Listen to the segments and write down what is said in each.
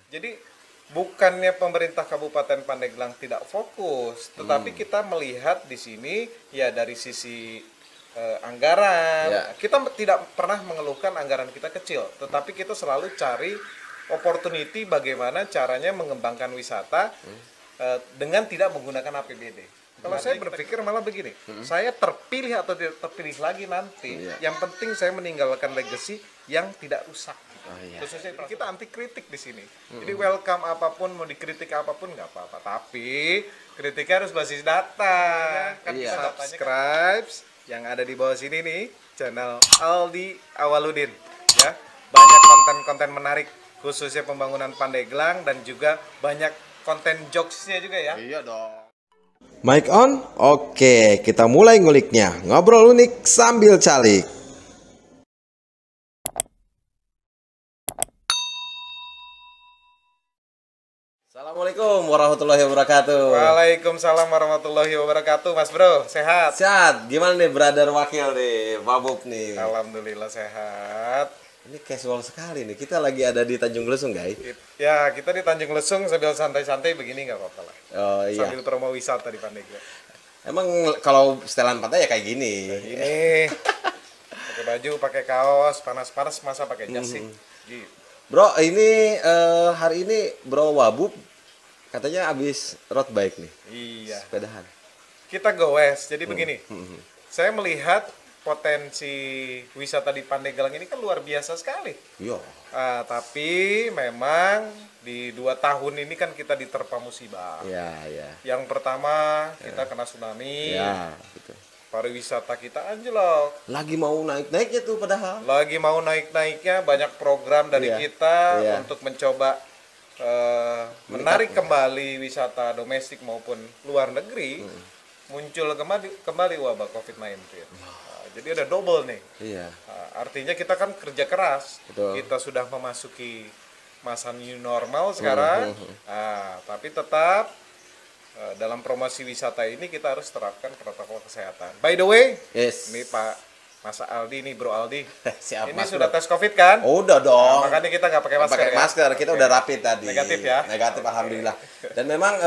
Jadi bukannya pemerintah Kabupaten Pandeglang tidak fokus, tetapi kita melihat di sini ya dari sisi anggaran. Ya. Kita tidak pernah mengeluhkan anggaran kita kecil, tetapi kita selalu cari opportunity bagaimana caranya mengembangkan wisata dengan tidak menggunakan APBD. Kalau saya berpikir malah begini, saya terpilih atau tidak terpilih lagi nanti, yang penting saya meninggalkan legacy yang tidak rusak. Khususnya kita anti kritik di sini. Jadi welcome apapun, mau dikritik apapun nggak apa-apa. Tapi kritiknya harus basis data. Kan kita subscribe yang ada di bawah sini nih, channel Aldi Awaludin. Ya, banyak konten-konten menarik khususnya pembangunan Pandeglang dan juga banyak konten jokesnya juga ya. Iya dong. Mic on? Oke, kita mulai nguliknya. Ngobrol unik sambil calik. Assalamualaikum warahmatullahi wabarakatuh. Waalaikumsalam warahmatullahi wabarakatuh, Mas Bro. Sehat? Sehat, gimana nih brother wakil nih, Wabub nih? Alhamdulillah sehat. Ini casual sekali nih, kita lagi ada di Tanjung Lesung guys. Ya, kita di Tanjung Lesung sambil santai-santai begini nggak apa-apa lah. Oh iya. Sambil promo wisata di Pandeglang. Emang kalau setelan pantai ya kayak gini. Ini pakai baju, pakai kaos, panas-panas masa pakai jas sih. Gitu. Bro, ini hari ini Bro Wabub katanya habis road bike nih. Iya. Sepedahan. Kita goes. Jadi begini. Saya melihat potensi wisata di Pandeglang ini kan luar biasa sekali. Iya. Tapi memang di 2 tahun ini kan kita diterpa musibah. Iya, iya. Yang pertama kita kena tsunami. Ya, gitu. Pariwisata kita anjlok. Lagi mau naik-naiknya tuh padahal. Lagi mau naik-naiknya, banyak program dari kita untuk mencoba menarik kembali wisata domestik maupun luar negeri. Muncul kembali wabah COVID-19. Jadi ada double nih. Iya. Artinya kita kan kerja keras. Betul. Kita sudah memasuki masa new normal sekarang. Tapi tetap dalam promosi wisata ini kita harus terapkan protokol kesehatan. By the way, Yes. ini Pak Mas Aldi nih, Bro Aldi. Siap, Ini Mas, sudah Bro. tes COVID kan? Udah dong. Makanya kita nggak pakai masker. Pakai ya? masker, kita udah rapid tadi. Negatif ya? Negatif, alhamdulillah. Dan memang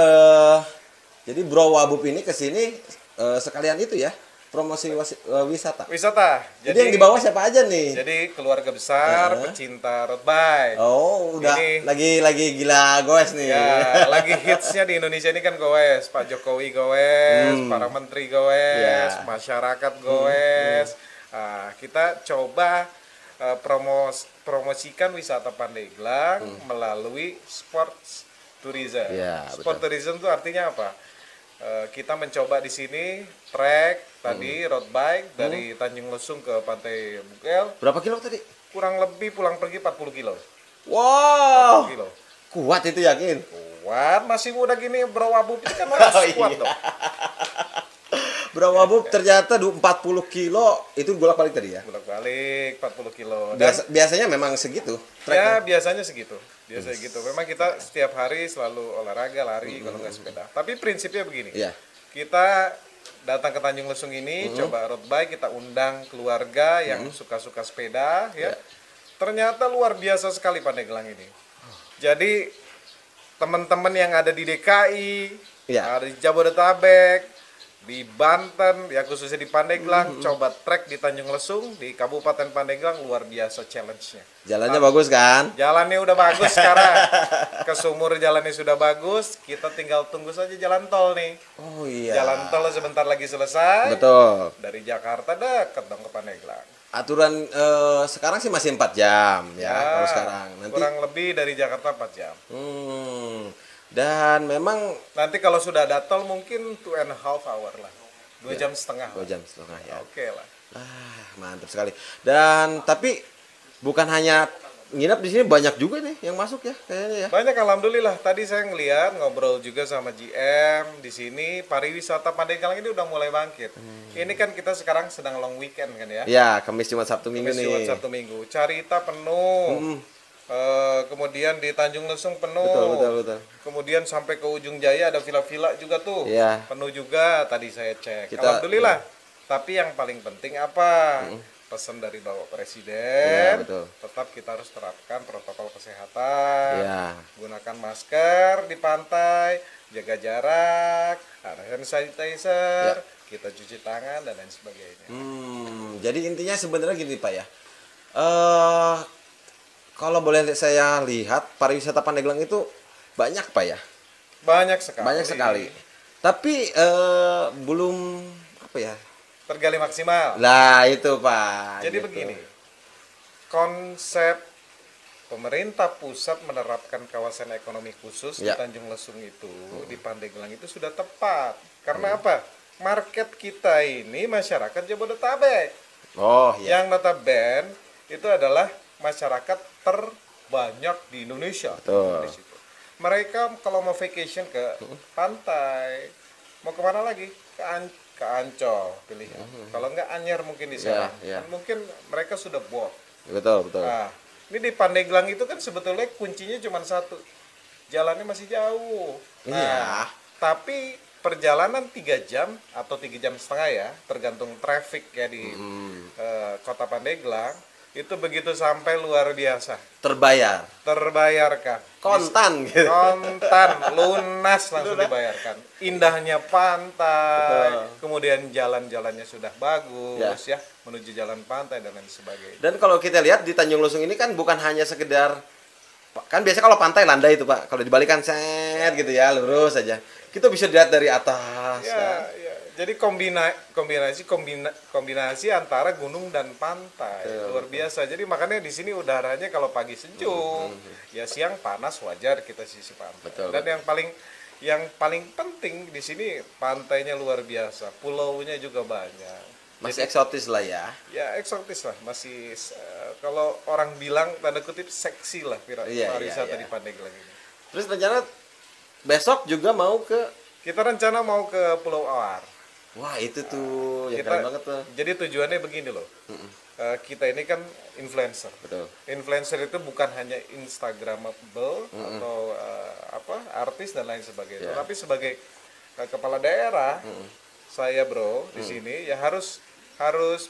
jadi Bro Wabub ini kesini sekalian itu ya, promosi wisata. Wisata. Jadi yang di bawah siapa aja nih? Jadi keluarga besar, pecinta road bike. Oh, udah Ini- lagi gila goes nih. Ya, lagi hitsnya di Indonesia ini kan goes. Pak Jokowi goes, para menteri goes, masyarakat goes. Kita coba promosikan wisata Pandeglang melalui sports tourism. Ya, Sport tourism itu artinya apa? Kita mencoba di sini trek tadi road bike dari Tanjung Lesung ke Pantai Bukel, Berapa kilo tadi? kurang lebih pulang pergi 40 kilo. Wow, 40 kilo. kuat itu yakin. Kuat, masih muda gini Bro Wabub itu kan harus kuat dong. Bro Wabub ternyata 40 kilo itu bolak-balik tadi ya. Bolak-balik 40 kilo. Dan Biasanya memang segitu. ya biasanya segitu. Biasanya gitu. Memang kita setiap hari selalu olahraga, lari kalau nggak sepeda. Tapi prinsipnya begini. Iya. Kita datang ke Tanjung Lesung ini coba road bike, kita undang keluarga yang suka-suka sepeda ya. Ternyata luar biasa sekali Pandeglang ini. Jadi teman-teman yang ada di DKI, ada di Jabodetabek, di Banten, ya khususnya di Pandeglang, coba trek di Tanjung Lesung, di Kabupaten Pandeglang, luar biasa challenge-nya. Jalannya bagus kan? Jalannya udah bagus sekarang, ke sumur jalannya sudah bagus, kita tinggal tunggu saja jalan tol nih. Oh iya. Jalan tol sebentar lagi selesai, Betul. dari Jakarta deket dong ke Pandeglang. Aturan sekarang sih masih 4 jam ya, kalau sekarang. Nanti kurang lebih dari Jakarta 4 jam. Dan memang Nanti kalau sudah ada tol mungkin 2,5 hour lah, 2,5 jam. 2 jam setengah ya. Oke lah. Mantap sekali. Dan tapi bukan hanya nginep di sini, banyak juga nih yang masuk ya kayaknya ya. Banyak alhamdulillah. Tadi saya ngeliat ngobrol juga sama GM di sini, pariwisata Pandeglang ini udah mulai bangkit. Ini kan kita sekarang sedang long weekend kan ya. Ya, Kamis Jumat Sabtu Minggu Kamis, nih. Jumat, Sabtu Minggu. Carita penuh. Kemudian di Tanjung Lesung penuh. Betul. Kemudian sampai ke Ujung Jaya ada villa-villa juga tuh. Iya. Penuh juga tadi saya cek. Kita- alhamdulillah. Tapi yang paling penting apa? Pesan dari Bapak Iya, Presiden, betul. tetap kita harus terapkan protokol kesehatan, Iya. gunakan menggunakan masker di pantai, jaga jarak, ada hand sanitizer, kita cuci tangan dan lain sebagainya. Jadi intinya sebenarnya gini Pak ya. Kalau boleh saya lihat pariwisata Pandeglang itu banyak Pak ya. Banyak sekali. Banyak sekali. Tapi belum apa ya? Tergali maksimal. Lah itu Pak. Jadi gitu. begini, konsep pemerintah pusat menerapkan kawasan ekonomi khusus di Ya. Tanjung Lesung itu, di Pandeglang itu sudah tepat. Karena apa? Market kita ini masyarakat Jabodetabek. Oh iya. Yang notabene itu adalah masyarakat terbanyak di Indonesia. Betul. Di situ. Mereka kalau mau vacation ke pantai, mau kemana lagi? Ke Ancol pilihan. Kalau enggak Anyer mungkin di sana. Iya. Kan mungkin mereka sudah board. Betul. Nah, ini di Pandeglang itu kan sebetulnya kuncinya cuma satu. Jalannya masih jauh. Iya. Tapi perjalanan 3 jam atau 3,5 jam ya, tergantung traffic ya di kota Pandeglang, itu begitu sampai luar biasa. Terbayarkan. Kontan gitu. Kontan, lunas langsung dibayarkan. Indahnya pantai, kemudian jalan-jalannya sudah bagus ya, menuju jalan pantai dan lain sebagainya. Dan kalau kita lihat di Tanjung Lesung ini kan bukan hanya sekedar, kan biasa kalau pantai landai itu Pak, kalau dibalikan set gitu ya, lurus aja. Kita bisa lihat dari atas. Ya. Jadi kombinasi antara gunung dan pantai. Luar biasa. Jadi makanya di sini udaranya kalau pagi sejuk, ya siang panas wajar kita sisi pantai. Betul. Dan yang paling penting di sini pantainya luar biasa. Pulaunya juga banyak. Masih eksotis lah ya. Ya eksotis lah, masih kalau orang bilang tanda kutip seksi lah pariwisata di Pandeglang ini. Terus rencana besok juga mau ke, Kita rencana mau ke Pulau Awar. wah itu tuh yang keren banget tuh. Jadi tujuannya begini loh. Kita ini kan influencer. Betul. Influencer itu bukan hanya instagramable atau artis dan lain sebagainya, tapi sebagai kepala daerah, saya bro di sini ya harus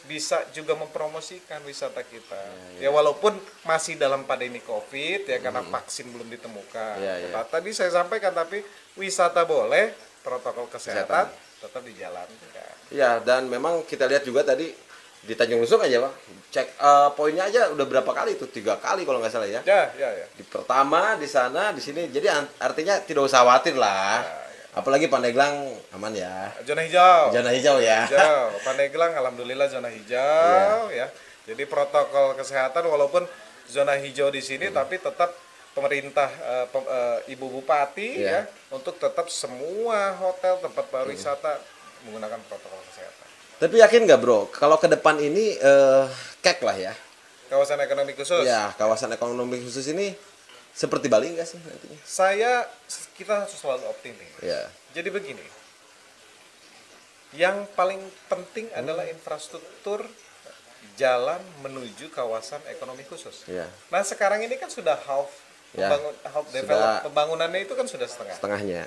bisa juga mempromosikan wisata kita. Ya walaupun masih dalam pandemi Covid ya, karena vaksin belum ditemukan. Tadi saya sampaikan, tapi wisata boleh, protokol kesehatan tetap dijalankan. Iya, dan memang kita lihat juga tadi di Tanjung Lesung aja Pak, cek poinnya aja udah berapa kali itu, 3 kali kalau nggak salah ya. Ya. Di pertama, di sana, di sini, jadi artinya tidak usah khawatir lah. Apalagi Pandeglang aman ya. Zona hijau. Zona hijau ya. Hijau. Pandeglang alhamdulillah zona hijau ya. Jadi protokol kesehatan walaupun zona hijau di sini tapi tetap pemerintah Ibu Bupati ya untuk tetap semua hotel tempat pariwisata menggunakan protokol kesehatan. Tapi yakin nggak bro, kalau ke depan ini kek lah ya. Kawasan ekonomi khusus. Ya, kawasan ekonomi khusus ini seperti Bali nggak sih nantinya? Kita selalu optimis. Ya. Jadi begini, yang paling penting adalah infrastruktur jalan menuju kawasan ekonomi khusus. Ya. Nah sekarang ini kan sudah pembangunannya itu kan sudah setengah. Setengahnya.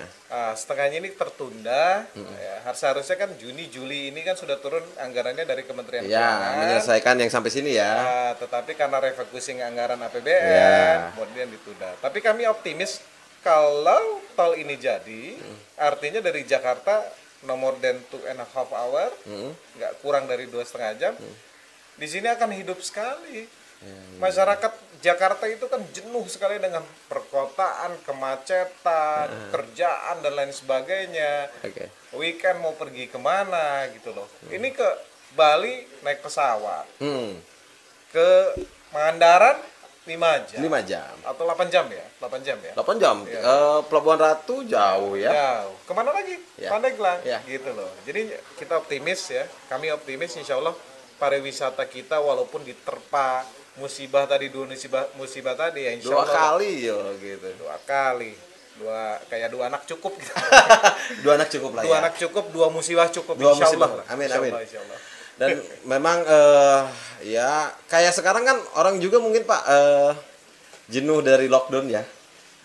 Setengahnya ini tertunda. Ya, seharusnya kan Juni Juli ini kan sudah turun anggarannya dari Kementerian Keuangan. Menyelesaikan yang sampai sini ya. Tetapi karena refocusing anggaran APBN, kemudian ditunda. Tapi kami optimis kalau tol ini jadi, artinya dari Jakarta no more than 2.5 hour, nggak kurang dari 2,5 jam. Di sini akan hidup sekali. Masyarakat Jakarta itu kan jenuh sekali dengan perkotaan, kemacetan, kerjaan dan lain sebagainya. Weekend mau pergi kemana gitu loh. Ini ke Bali naik pesawat, ke Pangandaran 5 jam. 5 jam. Atau 8 jam ya? 8 jam ya? 8 jam. Pelabuhan Ratu jauh ya. Jauh. Kemana lagi? Pandeglang. Ya. Gitu loh. Jadi kita optimis ya. Kami optimis insya Allah pariwisata kita walaupun diterpa musibah tadi, dua musibah tadi ya insya Allah. 2 kali ya gitu. 2 kali. Kayak 2 anak cukup gitu. 2 anak cukup lah 2 ya. anak cukup, 2 musibah cukup 2 insya musibah. Allah. Amin, Insya amin. Allah, insya Allah. Dan memang ya kayak sekarang kan orang juga mungkin Pak jenuh dari lockdown ya.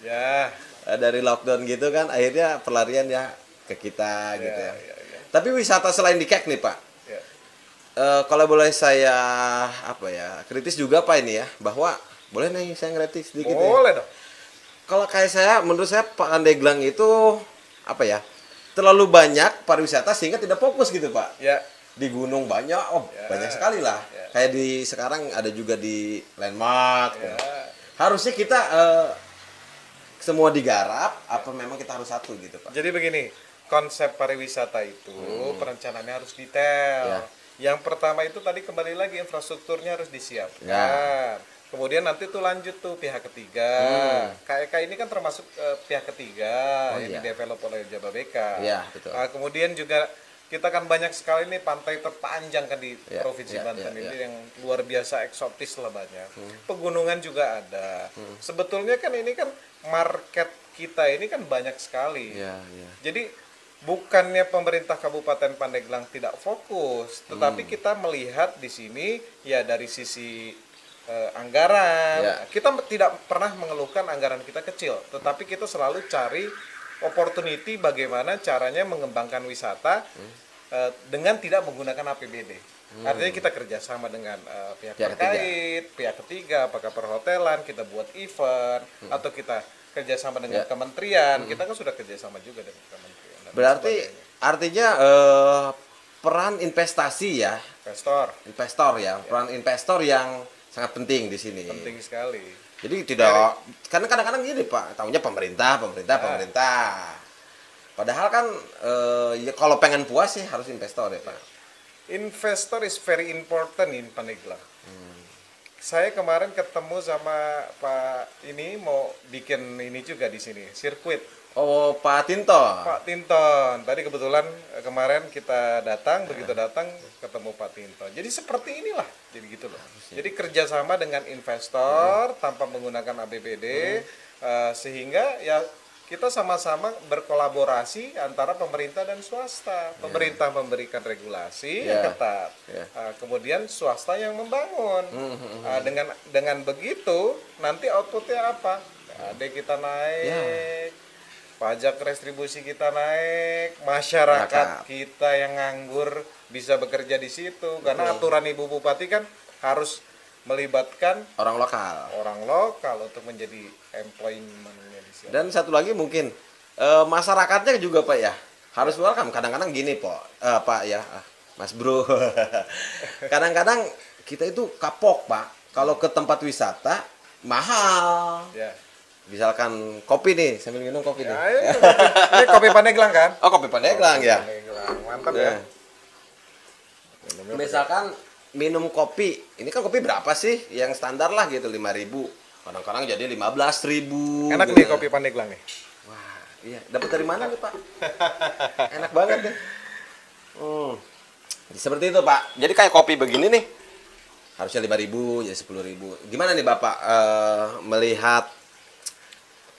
Ya. Dari lockdown gitu kan akhirnya pelarian ya ke kita gitu ya. Ya. Tapi wisata selain di Kek nih Pak. Ya. Kalau boleh saya kritis juga Pak ini ya, bahwa boleh nih saya ngeritik sedikit. Boleh dong. kalau kayak saya, menurut saya Pandeglang itu apa ya? Terlalu banyak pariwisata sehingga tidak fokus gitu, Pak. Ya, Di gunung banyak, ya, banyak sekali lah. ya, Kayak di sekarang ada juga di Landmark. ya. Harusnya kita semua digarap, apa memang kita harus satu gitu, Pak? Jadi begini, konsep pariwisata itu perencanaannya harus detail. Ya. Yang pertama itu tadi kembali lagi infrastrukturnya harus disiapkan. Ya. Kemudian nanti tuh lanjut tuh pihak ketiga. KEK ini kan termasuk pihak ketiga yang iya. didevelop oleh Jababeka. Iya, betul. Kemudian juga kita kan banyak sekali nih pantai terpanjang kan di Ya, Provinsi ya, Banten ya, ini ya. yang luar biasa eksotis lah banyak. Pegunungan juga ada. Sebetulnya kan ini kan market kita ini kan banyak sekali. Iya, iya. Jadi bukannya pemerintah Kabupaten Pandeglang tidak fokus, tetapi kita melihat di sini ya dari sisi anggaran. Ya. Kita tidak pernah mengeluhkan anggaran kita kecil, tetapi kita selalu cari opportunity bagaimana caranya mengembangkan wisata dengan tidak menggunakan APBD. Artinya kita kerjasama dengan pihak Pihak terkait, pihak ketiga, apakah perhotelan, kita buat event, atau kita kerjasama dengan kementerian. Kita kan sudah kerjasama juga dengan kementerian. Dan Berarti sebagainya. artinya peran investasi ya, investor ya, peran investor yang sangat penting di sini. penting sekali. Jadi tidak, karena kadang-kadang gini Pak, tahunya pemerintah. Padahal kan ya kalau pengen puas sih harus investor ya Pak. Investor is very important in Pandeglang. Saya kemarin ketemu sama Pak ini mau bikin ini juga di sini, sirkuit. Oh Pak Tinto. Pak Tinton, tadi kebetulan kemarin kita datang, begitu datang ketemu Pak Tinton. Jadi seperti inilah, jadi gitu loh. Jadi kerjasama dengan investor tanpa menggunakan APBD, sehingga ya kita sama-sama berkolaborasi antara pemerintah dan swasta. Pemerintah memberikan regulasi yang ketat, kemudian swasta yang membangun. Dengan begitu nanti outputnya apa? Ada kita naik. Pajak restribusi kita naik, masyarakat kita yang nganggur bisa bekerja di situ. Karena aturan Ibu Bupati kan harus melibatkan Orang lokal untuk menjadi employment-nya di situ. Dan satu lagi mungkin masyarakatnya juga Pak ya harus welcome. Kadang-kadang gini Pak ya, Mas Bro. Kadang-kadang kita itu kapok Pak. Kalau ke tempat wisata mahal. Ya. Misalkan kopi nih, sambil minum kopi nih. Ini kopi Pandeglang kan? Oh kopi Pandeglang ya. Pandeglang. Mantap ya. Misalkan minum kopi, ini kan kopi berapa sih? Yang standar lah gitu 5.000. Kadang-kadang jadi 15.000. Enak gitu. nih kopi Pandeglang nih. Wah, iya. Dapat dari mana nih Pak? Enak banget deh. Seperti itu Pak. Jadi kayak kopi begini nih, harusnya 5.000 jadi 10.000. Gimana nih Bapak melihat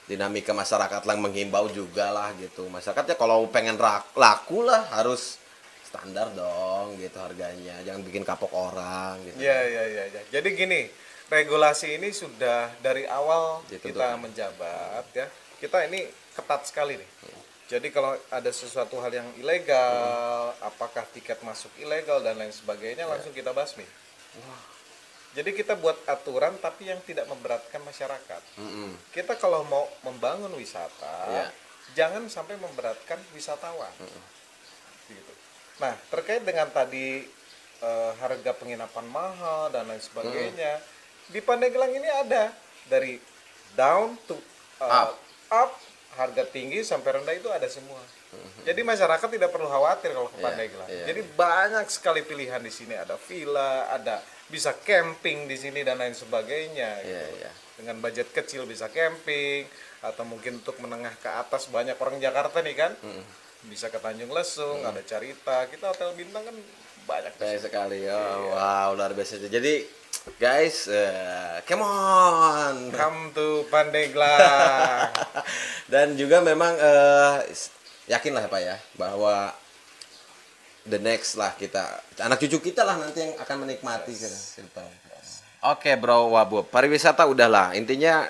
dinamika masyarakat yang menghimbau juga lah gitu. Masyarakatnya kalau pengen laku lah harus standar dong gitu harganya. Jangan bikin kapok orang gitu. Iya. Jadi gini, regulasi ini sudah dari awal kita menjabat ya. Kita ini ketat sekali nih. Jadi kalau ada sesuatu hal yang ilegal, apakah tiket masuk ilegal dan lain sebagainya langsung kita basmi. Jadi kita buat aturan tapi yang tidak memberatkan masyarakat. Kita kalau mau membangun wisata, jangan sampai memberatkan wisatawan. Gitu. Nah, terkait dengan tadi harga penginapan mahal dan lain sebagainya, di Pandeglang ini ada dari down to up, harga tinggi sampai rendah itu ada semua. Jadi masyarakat tidak perlu khawatir kalau ke Pandeglang. Jadi banyak sekali pilihan di sini, ada villa, ada bisa camping di sini dan lain sebagainya. Gitu. Dengan budget kecil bisa camping atau mungkin untuk menengah ke atas banyak orang Jakarta nih kan. Bisa ke Tanjung Lesung, ada Carita. Kita hotel bintang kan banyak sekali. Wow, luar biasa. Jadi guys, come on, come to Pandeglang. Dan juga memang yakin lah Pak ya bahwa the next lah kita anak cucu kita lah nanti yang akan menikmati kita. Oke bro, Wabu, pariwisata udahlah intinya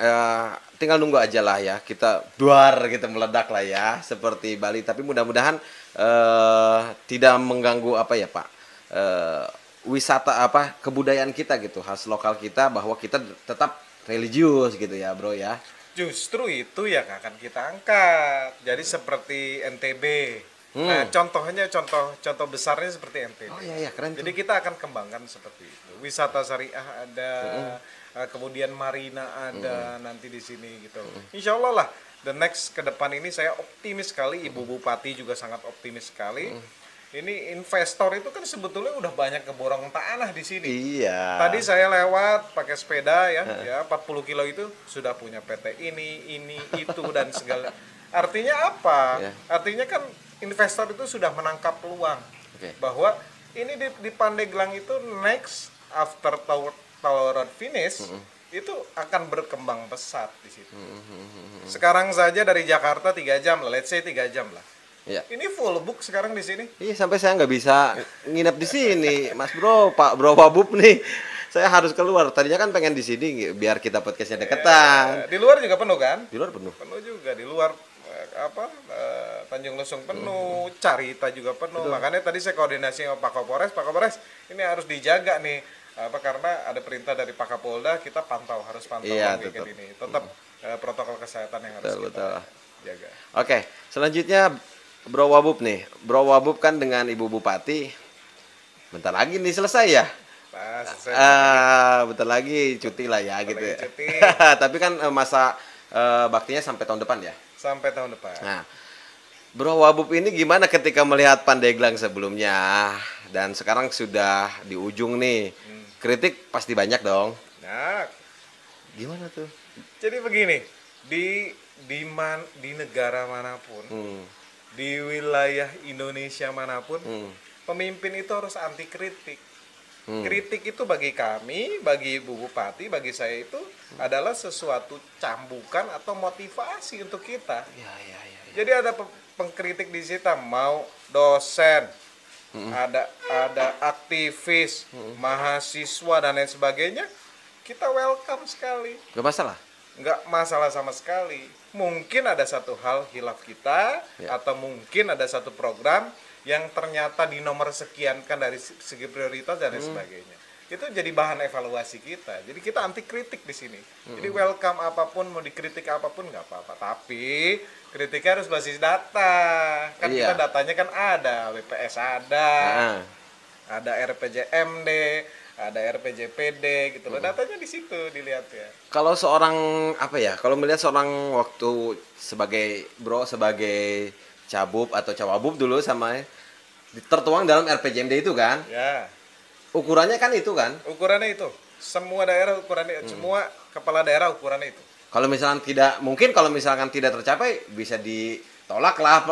tinggal nunggu aja lah ya kita kita meledak lah ya seperti Bali, tapi mudah-mudahan tidak mengganggu apa ya Pak wisata kebudayaan kita gitu, khas lokal kita, bahwa kita tetap religius gitu ya bro ya. Justru itu yang akan kita angkat. Jadi seperti NTB. Nah, contoh besarnya seperti NTB. Oh iya keren Jadi tuh. kita akan kembangkan seperti itu. Wisata syariah ada, kemudian marina ada nanti di sini gitu. Insya Allah lah, the next ke depan ini saya optimis sekali. Ibu Bupati juga sangat optimis sekali. Ini investor itu kan sebetulnya udah banyak keborong tanah di sini. Iya. Tadi saya lewat pakai sepeda ya 40 kilo itu sudah punya PT ini, itu dan segala. Artinya apa? Ya. Artinya kan investor itu sudah menangkap peluang Oke. bahwa ini di Pandeglang itu next after Tower Road finish itu akan berkembang pesat di situ. Sekarang saja dari Jakarta 3 jam lah, let's say 3 jam lah. Iya. Ini full book sekarang di sini. Iya, sampai saya nggak bisa nginep di sini, Mas Bro, Pak Bro Wabub nih. Saya harus keluar. Tadinya kan pengen di sini biar kita podcastnya deketan. Di luar juga penuh kan? Di luar penuh. Penuh juga di luar Tanjung Lesung penuh, Carita juga penuh. Makanya tadi saya koordinasi sama Pak Kapolres ini harus dijaga nih. Karena ada perintah dari Pak Kapolda, kita harus pantau Iya, weekend ini. Tetap protokol kesehatan yang harus kita jaga. Oke, selanjutnya Bro Wabub nih. Bro Wabub kan dengan Ibu Bupati bentar lagi nih selesai ya. Nah, selesai. Bentar lagi cuti lah ya gitu lagi ya. cuti. Tapi kan masa baktinya sampai tahun depan ya. Sampai tahun depan. Nah, Bro Wabub ini gimana ketika melihat Pandeglang sebelumnya dan sekarang sudah di ujung nih? Kritik pasti banyak dong. Nah, Gimana tuh? jadi begini, di negara manapun, di wilayah Indonesia manapun, pemimpin itu harus anti kritik. Kritik itu bagi kami, bagi Ibu Bupati, bagi saya itu adalah sesuatu cambukan atau motivasi untuk kita. Ya. Jadi ada pengkritik di situ, mau dosen, ada aktivis, mahasiswa dan lain sebagainya, kita welcome sekali. Gak masalah. Nggak masalah sama sekali. Mungkin ada satu hal hilaf kita, atau mungkin ada satu program yang ternyata di nomor sekian kan dari segi prioritas dan lain sebagainya. Itu jadi bahan evaluasi kita. Jadi kita anti kritik di sini. Jadi welcome apapun, mau dikritik apapun nggak apa-apa. Tapi kritiknya harus basis data. Kan kita datanya kan ada, WPS ada RPJMD, ada RPJPD gitu loh. Datanya di situ dilihat ya. Kalau seorang kalau melihat seorang waktu sebagai cabub atau cawabub dulu sama tertuang dalam RPJMD itu kan? Ya. Ukurannya kan itu kan? Ukurannya itu. Semua daerah ukurannya, semua kepala daerah ukurannya itu. Kalau misalkan tidak tercapai bisa ditolak lah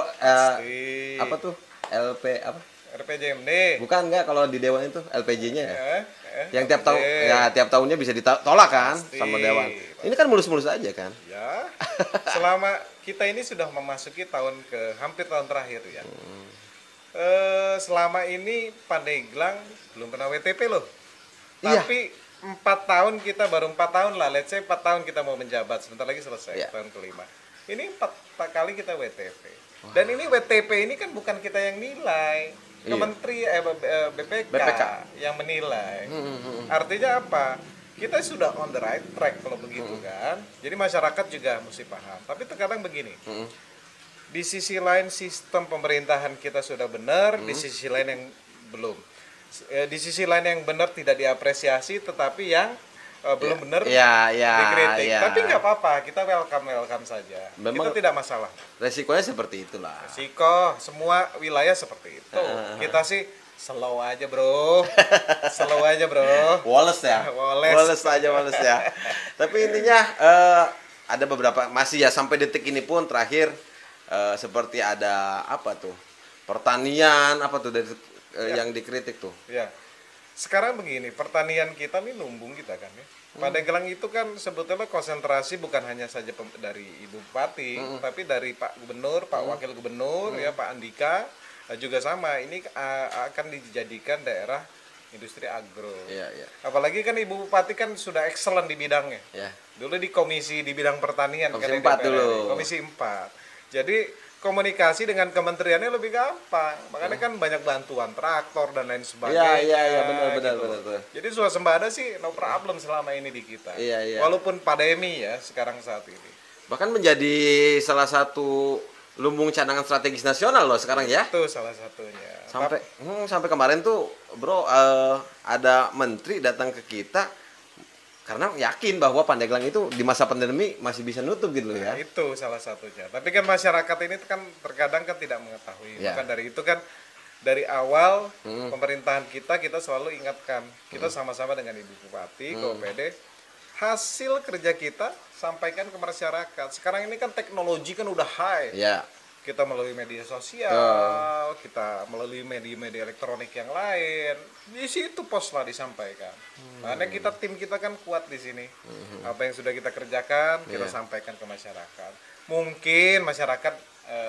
apa tuh? RPJMD. Bukan enggak kalau di dewan itu LPJ-nya ya? Yang LPJ. tiap tahunnya bisa ditolak kan Pasti, sama dewan. Ini kan mulus-mulus aja kan? Ya. Selama kita ini sudah memasuki hampir tahun terakhir ya. Selama ini Pandeglang belum pernah WTP loh. Iya. Tapi 4 tahun lah, let's say 4 tahun kita mau menjabat, sebentar lagi selesai tahun kelima. Ini 4 kali kita WTP. Dan ini WTP ini kan bukan kita yang nilai, BPK yang menilai. Artinya apa? Kita sudah on the right track kalau begitu kan. Jadi masyarakat juga mesti paham. Tapi terkadang begini. Di sisi lain sistem pemerintahan kita sudah benar, di sisi lain yang belum. Di sisi lain yang benar tidak diapresiasi, tetapi yang belum benar dikritik. Tapi nggak apa-apa, kita welcome saja. Itu tidak masalah. Resikonya seperti itulah. Resiko semua wilayah seperti itu. Kita sih slow aja bro. Woles ya. Woles ya. Tapi intinya ada beberapa masih ya sampai detik ini pun terakhir seperti ada pertanian yang dikritik tuh. Ya. Sekarang begini, pertanian kita nih lumbung kita kan ya. Pandeglang itu kan sebetulnya konsentrasi bukan hanya saja dari Ibu Bupati, tapi dari Pak Gubernur, Pak Wakil Gubernur, ya Pak Andika juga sama. Ini akan dijadikan daerah industri agro. Iya. Apalagi kan Ibu Bupati kan sudah excellent di bidangnya. Iya. Dulu di komisi di bidang pertanian Komisi kan 4 dulu. Komisi 4. Jadi komunikasi dengan kementeriannya lebih gampang. Makanya kan banyak bantuan traktor dan lain sebagainya. Iya, benar. Jadi swasembada sih no problem selama ini di kita. Iya. Walaupun pandemi ya sekarang saat ini. Bahkan menjadi salah satu lumbung cadangan strategis nasional loh sekarang ya. Itu salah satunya. Sampai kemarin tuh bro, ada menteri datang ke kita karena yakin bahwa Pandeglang itu di masa pandemi masih bisa nutup gitu ya. Itu salah satunya. Tapi kan masyarakat ini kan terkadang kan tidak mengetahui. Ya. Maka dari itu kan dari awal pemerintahan kita selalu ingatkan, kita sama-sama dengan Ibu Bupati, KOPD, hasil kerja kita sampaikan ke masyarakat. Sekarang ini kan teknologi kan udah high. Ya. Kita melalui media sosial, kita melalui media-media elektronik yang lain. Di situ poslah disampaikan. Karena tim kita kan kuat di sini. Apa yang sudah kita kerjakan, kita sampaikan ke masyarakat. Mungkin masyarakat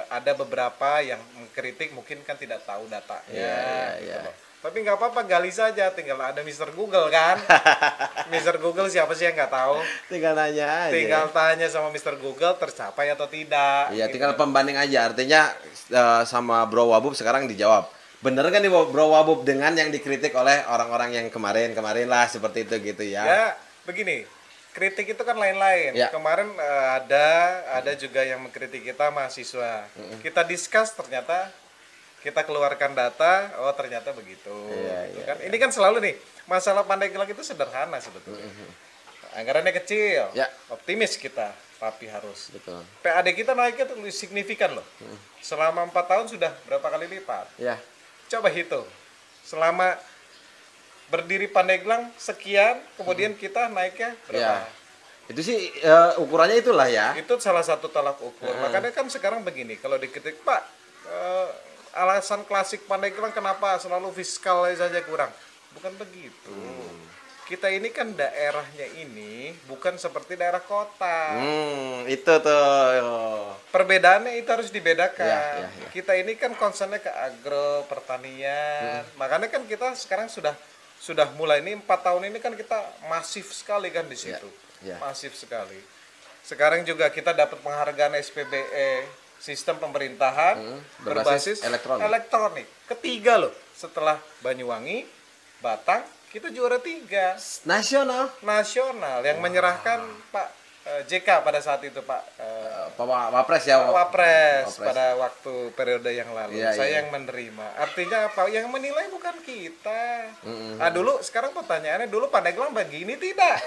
ada beberapa yang mengkritik, mungkin kan tidak tahu datanya. Gitu loh. Tapi nggak apa-apa, gali saja. Tinggal ada Mr. Google kan. Mr. Google siapa sih yang nggak tahu? Tinggal nanya aja. Tinggal tanya sama Mr. Google tercapai atau tidak. Iya, gitu. tinggal pembanding aja. Artinya sama Bro Wabub sekarang dijawab. Bener kan nih Bro Wabub dengan yang dikritik oleh orang-orang yang kemarin lah seperti itu gitu ya? Ya, begini. Kritik itu kan lain-lain. Ya. Kemarin ada juga yang mengkritik kita mahasiswa. Kita discuss ternyata kita keluarkan data, oh ternyata begitu. Kan? Ini kan selalu nih, masalah Pandeglang itu sederhana sebetulnya. Anggarannya kecil, optimis kita, tapi harus. Betul. PAD kita naiknya tuh signifikan loh. Selama 4 tahun sudah berapa kali lipat? Ya. Coba hitung. Selama berdiri Pandeglang sekian, kemudian kita naiknya berapa? Ya. Itu sih ukurannya itulah ya. Itu salah satu tolak ukur. Makanya kan sekarang begini, kalau dikritik, Pak, alasan klasik Pandeglang kenapa selalu fiskal saja kurang? Bukan begitu. Kita ini kan daerahnya ini bukan seperti daerah kota. Itu tuh. Perbedaannya itu harus dibedakan. Ya. Kita ini kan concernnya ke agro, pertanian. Makanya kan kita sekarang sudah mulai ini 4 tahun ini kan kita masif sekali kan di situ. Masif sekali. Sekarang juga kita dapat penghargaan SPBE, sistem pemerintahan berbasis elektronik. Ketiga loh, setelah Banyuwangi, Batang, kita juara 3 nasional yang menyerahkan Pak JK pada saat itu, Pak Wapres ya. Wapres pada waktu periode yang lalu. Saya yang menerima. Artinya apa? Yang menilai bukan kita. Nah, sekarang pertanyaannya, dulu Pandeglang begini tidak?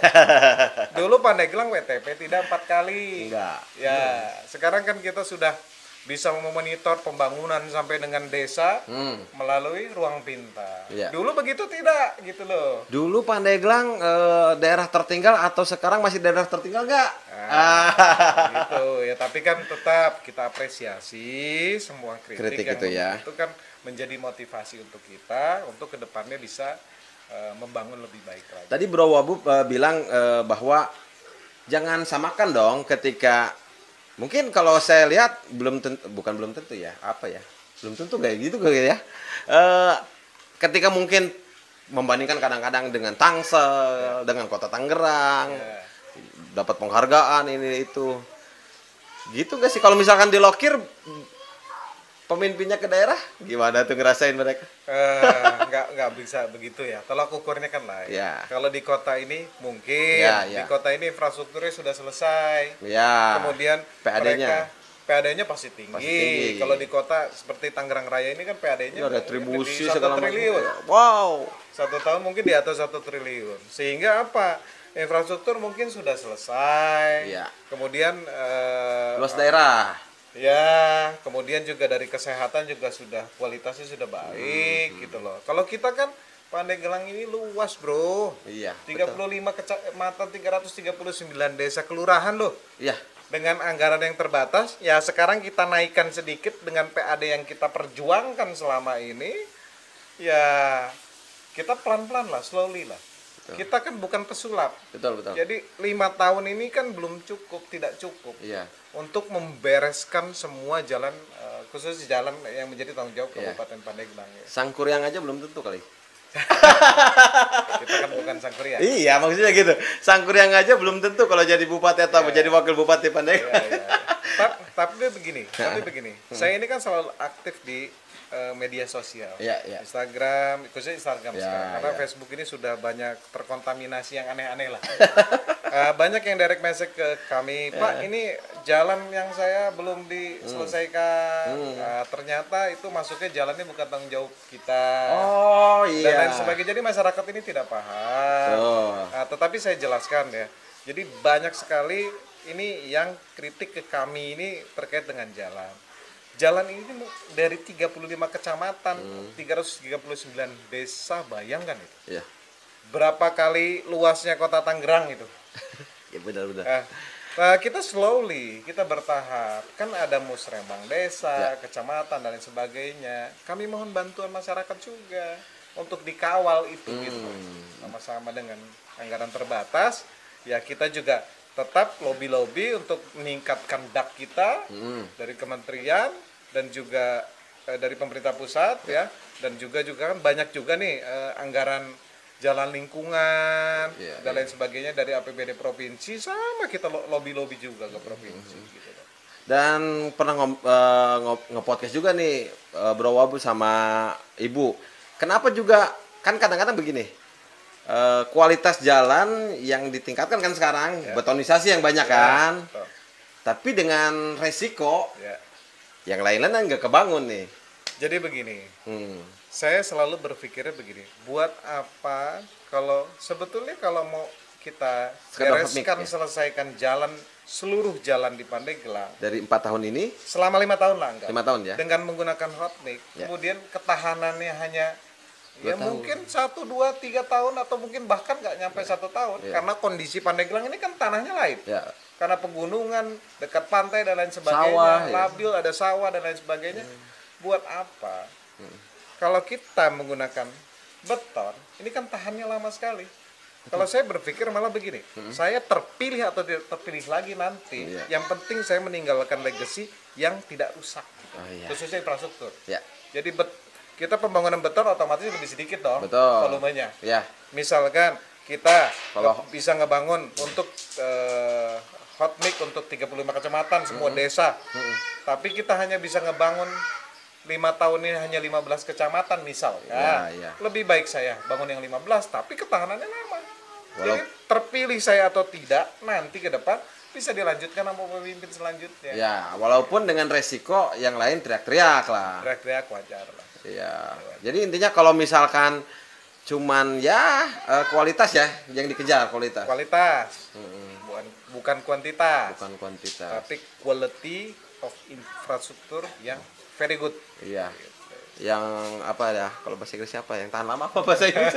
Dulu Pandeglang WTP tidak 4 kali. Enggak. Ya, sekarang kan kita sudah bisa memonitor pembangunan sampai dengan desa melalui ruang pintar. Dulu begitu tidak, gitu loh. Dulu Pandeglang daerah tertinggal atau sekarang masih daerah tertinggal nggak? Gitu ya, tapi kan tetap kita apresiasi semua kritik yang gitu ya. itu kan menjadi motivasi untuk kita untuk kedepannya bisa membangun lebih baik lagi. Tadi Bro Wabub bilang bahwa jangan samakan dong ketika mungkin kalau saya lihat belum tentu ya, belum tentu kayak gitu kayak ya. Ketika mungkin membandingkan kadang-kadang dengan Tangsel, dengan Kota Tangerang, dapat penghargaan ini itu, gitu gak sih? Kalau misalkan dilokir pemimpinnya ke daerah, gimana tuh ngerasain mereka? Nggak bisa begitu ya. Tolak ukurnya kan lain. Kalau di kota ini mungkin di kota ini infrastrukturnya sudah selesai. Kemudian PAD-nya pasti tinggi. Kalau di kota seperti Tangerang Raya ini kan PAD-nya retribusi 1 triliun. Wow. 1 tahun mungkin di atas 1 triliun. Sehingga apa? Infrastruktur mungkin sudah selesai. Kemudian luas daerah. Ya, kemudian juga dari kesehatan juga sudah kualitasnya sudah baik gitu loh. Kalau kita kan Pandeglang ini luas, Bro. 35 kecamatan, 339 desa kelurahan loh. Dengan anggaran yang terbatas, ya sekarang kita naikkan sedikit dengan PAD yang kita perjuangkan selama ini. Ya, kita pelan-pelan lah, slowly lah. Kita kan bukan pesulap. Betul. Jadi 5 tahun ini kan belum cukup, tidak cukup. Untuk membereskan semua jalan, khusus jalan yang menjadi tanggung jawab Kabupaten Pandeglang. Sangkuriang aja belum tentu kali. Kita kan bukan Sangkuriang. Iya, maksudnya gitu. Sangkuriang aja belum tentu kalau jadi bupati atau jadi wakil bupati Pandeglang. Tapi begini. Saya ini kan selalu aktif di media sosial. Iya, iya. Instagram, khususnya Instagram Ya, sekarang. Karena ya. Facebook ini sudah banyak terkontaminasi yang aneh-aneh lah. Banyak yang direct message ke kami, Pak, ini jalan yang saya belum diselesaikan. Ternyata itu masuknya jalannya bukan tanggung jawab kita. Oh Dan iya. lain sebagainya. Jadi masyarakat ini tidak paham. Oh. Tetapi saya jelaskan ya. Jadi banyak sekali ini yang kritik ke kami ini terkait dengan jalan. Jalan ini dari 35 kecamatan, 339 desa, bayangkan itu. Iya. Berapa kali luasnya kota Tangerang itu. Ya benar-benar. Nah, kita slowly, kita bertahap. Kan ada musrembang desa, kecamatan dan lain sebagainya. Kami mohon bantuan masyarakat juga untuk dikawal itu gitu. Sama-sama dengan anggaran terbatas, ya kita juga tetap lobby-lobby untuk meningkatkan dak kita dari kementerian dan juga dari pemerintah pusat ya, dan juga kan banyak juga nih anggaran jalan lingkungan dan lain sebagainya dari APBD provinsi, sama kita lobby-lobby juga ke provinsi gitu. Dan pernah nge-podcast juga nih Bro Wabu sama Ibu. Kenapa juga kan kadang-kadang begini. Kualitas jalan yang ditingkatkan kan sekarang, betonisasi yang banyak kan. Betul. Tapi dengan resiko Ya. yang lain-lain nggak kebangun nih. Jadi begini, saya selalu berpikirnya begini, buat apa sebetulnya kalau mau kita Sekedar bereskan, hotmix, ya? selesaikan jalan, seluruh jalan di Pandeglang Dari 4 tahun ini, selama 5 tahun lah, enggak? 5 tahun ya. Dengan menggunakan hotmix, Ya. kemudian ketahanannya hanya 2 ya tahun. mungkin 1, 2, 3 tahun atau mungkin bahkan nggak nyampe 1 tahun, Ya. karena kondisi Pandeglang ini kan tanahnya lain. Ya. Karena pegunungan, dekat pantai dan lain sebagainya, Sawah, ya. labil, ada sawah dan lain sebagainya. Buat apa? Kalau kita menggunakan beton, ini kan tahannya lama sekali. Kalau saya berpikir malah begini, saya terpilih atau tidak terpilih lagi nanti, Iya. yang penting saya meninggalkan legacy yang tidak rusak, Oh, iya. khususnya infrastruktur. Ya. Jadi kita pembangunan beton otomatis lebih sedikit dong Betul. volumenya. Ya. Misalkan kita Kalau- bisa ngebangun untuk hot mix untuk 35 kecamatan semua desa, tapi kita hanya bisa ngebangun 5 tahun ini hanya 15 kecamatan misalkan, Ya. lebih baik saya bangun yang 15 tapi ketahanannya lama. Jadi terpilih saya atau tidak nanti ke depan bisa dilanjutkan sama pemimpin selanjutnya. Ya, walaupun dengan resiko yang lain teriak-teriak lah. Teriak-teriak wajar lah. Iya. Jadi intinya kalau misalkan cuman ya kualitas ya yang dikejar, kualitas. Kualitas, bukan kuantitas, Bukan kuantitas. tapi quality of infrastruktur yang very good. Iya. Yang apa ya? Kalau bahasa Inggris apa? Yang tahan lama apa bahasa Inggris?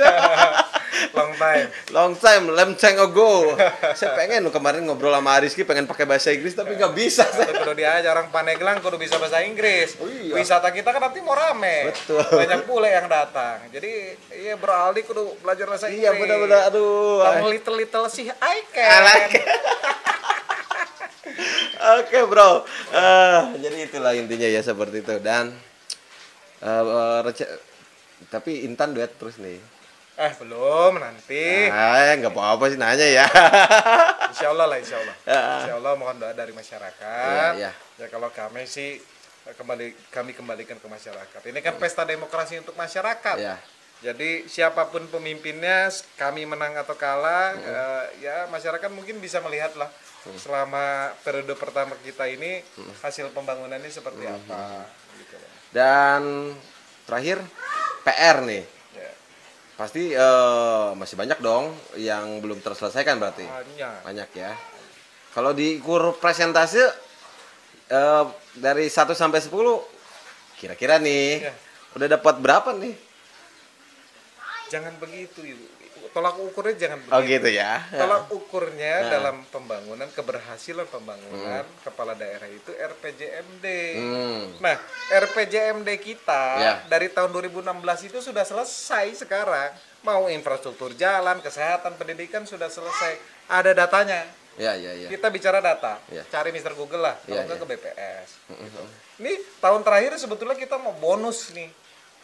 Long time. Long time, long time ago. Saya pengen kemarin ngobrol sama Rizky pengen pakai bahasa Inggris tapi nggak bisa. Itu kudu diajar orang Pandeglang kudu bisa bahasa Inggris. Oh iya. Wisata kita kan nanti mau rame. Betul. Banyak bule yang datang. Jadi iya Bro Aldi kudu belajar bahasa Inggris. Iya benar-benar. Aduh. Kamu little sih I can. I like it. Oke bro, jadi itulah intinya ya seperti itu dan tapi Intan duet terus nih. Belum nanti. Nggak apa-apa sih nanya ya. Insya Allah lah, insya Allah. Ya. Insya Allah mohon doa dari masyarakat. Iya, iya. Ya kalau kami sih kami kembalikan ke masyarakat. Ini kan pesta demokrasi untuk masyarakat. Ya, Jadi siapapun pemimpinnya, kami menang atau kalah, ya masyarakat mungkin bisa melihat lah selama periode pertama kita ini hasil pembangunannya seperti apa. Gitu loh. dan terakhir PR nih. Ya. Pasti masih banyak dong yang belum terselesaikan berarti. Banyak ya. Kalau diukur presentase dari 1 sampai 10 kira-kira nih Ya. udah dapat berapa nih? Jangan begitu, Ibu. Tolak ukurnya jangan begitu. Oh gitu ya. Tolak ukurnya dalam pembangunan, keberhasilan pembangunan kepala daerah itu RPJMD. Nah, RPJMD kita Ya. dari tahun 2016 itu sudah selesai sekarang. Mau infrastruktur jalan, kesehatan, pendidikan sudah selesai. Ada datanya. Ya. Kita bicara data. Ya. Cari Mr. Google lah, kalau Ya, enggak ya. ke BPS. Gitu. Ini tahun terakhir sebetulnya kita mau bonus nih.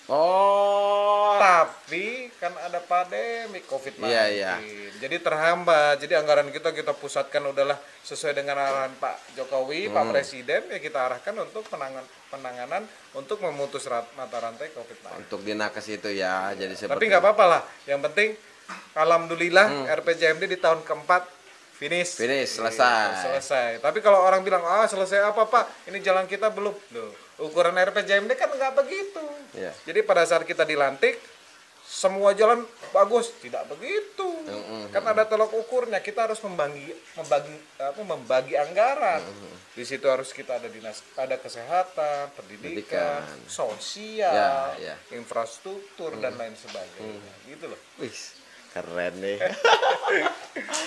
Oh. Tapi kan ada pandemi COVID-19. Iya, iya. Jadi terhambat. Jadi anggaran kita pusatkan udahlah sesuai dengan arahan Pak Jokowi, Pak Presiden, ya kita arahkan untuk penanganan untuk memutus mata rantai COVID-19. Untuk di nakes itu ya. Jadi Tapi seperti nggak apa-apa lah. Yang penting alhamdulillah RPJMD di tahun keempat finish. Selesai. Tapi kalau orang bilang, selesai apa Pak? Ini jalan kita belum. Loh, ukuran RPJMD kan nggak begitu. Iya. Jadi pada saat kita dilantik, semua jalan bagus. Tidak begitu. Kan ada tolok ukurnya. Kita harus membagi anggaran. Di situ harus kita ada kesehatan, pendidikan, sosial, Ya. infrastruktur dan lain sebagainya. Gitu loh. Wih, keren nih.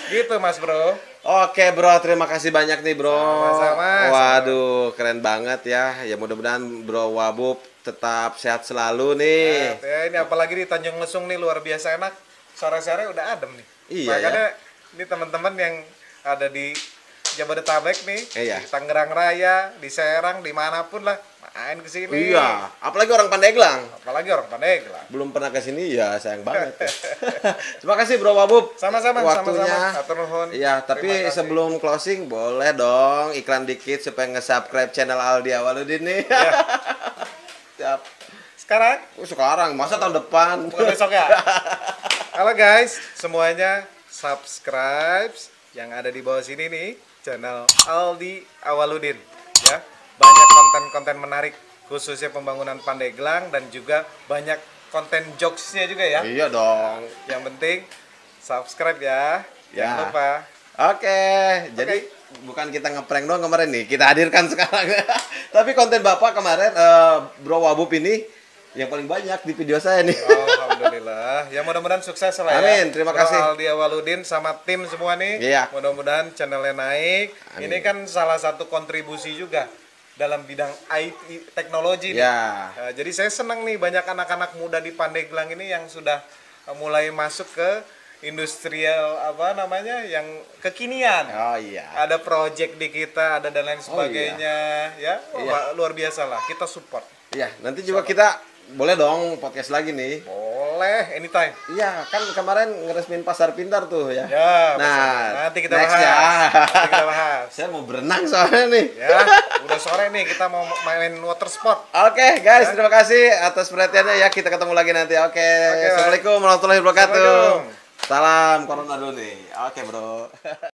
Gitu Mas Bro. Oke bro, terima kasih banyak nih bro. Sama-sama. Waduh, keren banget ya. Ya mudah-mudahan Bro Wabub tetap sehat selalu nih. Ya, ini apalagi di Tanjung Lesung nih luar biasa enak. Sore-sore udah adem nih. Iya, Makanya ini teman-teman yang ada di Jabodetabek nih, Iya. di Tangerang Raya, di Serang, dimanapun lah, main ke sini. Iya, apalagi orang Pandeglang. Apalagi orang Pandeglang. Belum pernah ke sini ya, sayang banget. Terima kasih Bro Wabub. Sama-sama, Waktunya. sama-sama. Atur nuhun. Iya, tapi Terima kasih. sebelum closing boleh dong iklan dikit supaya nge-subscribe channel Aldi Awaludin nih. Ya. Siap. Sekarang Sekarang, masa tahun depan? bukan besok ya. Halo guys, semuanya subscribe yang ada di bawah sini nih, channel Aldi Awaludin ya. Banyak konten-konten menarik khususnya pembangunan Pandeglang dan juga banyak konten jokesnya juga ya. Iya dong. Yang penting subscribe ya. Jangan Ya. lupa. Oke, jadi bukan kita ngeprank doang kemarin nih, kita hadirkan sekarang. Tapi konten Bapak kemarin, Bro Wabub ini yang paling banyak di video saya nih. Alhamdulillah. Ya mudah-mudahan sukses lah ya. Amin, terima Bro kasih. Aldi Awaludin sama tim semua nih. Iya. Mudah-mudahan channelnya naik. Amin. Ini kan salah satu kontribusi juga dalam bidang IT teknologi nih. Ya. Jadi saya senang nih banyak anak-anak muda di Pandeglang ini yang sudah mulai masuk ke industrial yang kekinian. Oh iya. Ada project di kita, ada dan lain iya. sebagainya ya. Iya. Luar biasa lah. Kita support. Iya, nanti juga kita boleh dong podcast lagi nih. Boleh, anytime. Iya, kan kemarin ngeresmin pasar pintar tuh ya. Ya, Nah, nanti kita next bahas. ya. Nanti kita bahas. Saya mau berenang soalnya nih. Ya, udah sore nih kita mau main water sport. Oke, guys, terima kasih atas perhatiannya ya. Kita ketemu lagi nanti. Oke, Oke, Assalamualaikum warahmatullahi wabarakatuh. Assalamualaikum. Salam corona dulu nih. Oke, bro.